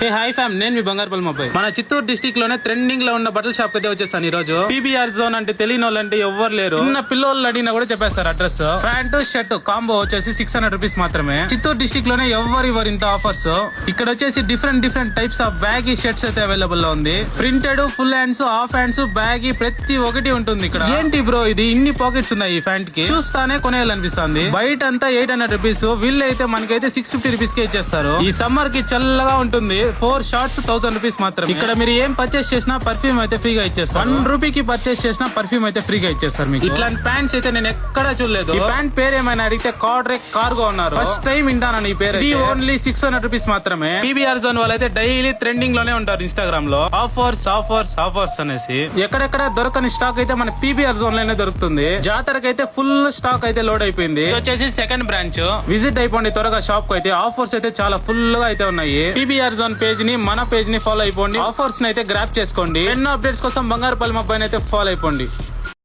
Hey hi ఫ్యామ్, నేను మీ Bangarupalli mobile. మన చిత్తూరు డిస్ట్రిక్ట్ లోనే ట్రెండింగ్ లో ఉన్న బట్టల షాప్ అయితే వచ్చేసాను ఈ రోజు. పీబీఆర్ జోన్ అంటే తెలియని వాళ్ళు అంటే ఎవ్వరు లేరు. చిన్న పిల్లలు అడిగినా కూడా చెప్పేస్తారు అడ్రస్. ప్యాంట్ షర్ట్ కాంబో వచ్చేసి 600 రూపీస్ మాత్రమే. చిత్తూరు డిస్ట్రిక్ట్ లోనే ఎవరు ఇంత ఆఫర్స్. ఇక్కడ వచ్చేసి different types of baggy shirts అయితే అవైలబుల్ లో ఉంది. Printed, full hands, half hands, baggy ప్రతి ఒక్కటి ఉంటుంది ఇక్కడ. ఏంటి బ్రో ఇది ఇన్ని పాకెట్స్ ఉన్నాయి ఈ ప్యాంట్ కి? చూస్తానే కొనేయాలనిపిస్తుంది. బయట అంతా 800 రూపీస్, వీళ్ళు అయితే మనకైతే 650 రూపీస్ కే ఇచ్చేస్తారు. ఈ సమ్మర్ కి చల్లగా ఉంటుంది. 4 షార్ట్స్ 1000 రూపీస్ మాత్రమే. ఇక్కడ మీరు ఏం పర్చేస్ చేసినా పర్ఫ్యూమ్ అయితే ఫ్రీగా ఇచ్చేస్తారు. 1 రూపీకి పర్చేస్ చేసినా పర్ఫ్యూమ్ అయితే ఫ్రీగా ఇచ్చేస్తారు మీకు. ఇట్లాంటి ప్యాంట్స్ అయితే నేను ఎక్కడా చూడలేదు. ఈ ప్యాంట్ పేరు ఏమైనా అడిగితే కార్డ్రెక్ కార్గో ఉన్నారు. ఫస్ట్ టైం వింటాను ఈ పేరు. ఓన్లీ 600 రూపీస్ మాత్రమే. పీబీఆర్ జోన్ వాళ్ళైతే డైలీ ట్రెండింగ్ లోనే ఉంటారు ఇన్స్టాగ్రామ్ లో. ఆఫర్స్ అనేసి ఎక్కడెక్కడ దొరకని స్టాక్ అయితే మన పీబీఆర్ జోన్ లోనే దొరుకుతుంది. జాతరకైతే ఫుల్ స్టాక్ అయితే లోడ్ అయిపోయింది. వచ్చేసి సెకండ్ బ్రాంచ్. విజిట్ అయిపోండి త్వరగా షాప్ కు. అయితే ఆఫర్స్ అయితే చాలా ఫుల్ గా అయితే ఉన్నాయి. పీబీఆర్ జోన్ పేజ్ ని, మన పేజ్ ని ఫాలో అయిపోండి. ఆఫర్స్ ని అయితే గ్రాప్ చేసుకోండి. ఎన్నో అప్డేట్స్ కోసం బంగారుపల్లి మొబైల్ అయితే ఫాలో అయిపోండి.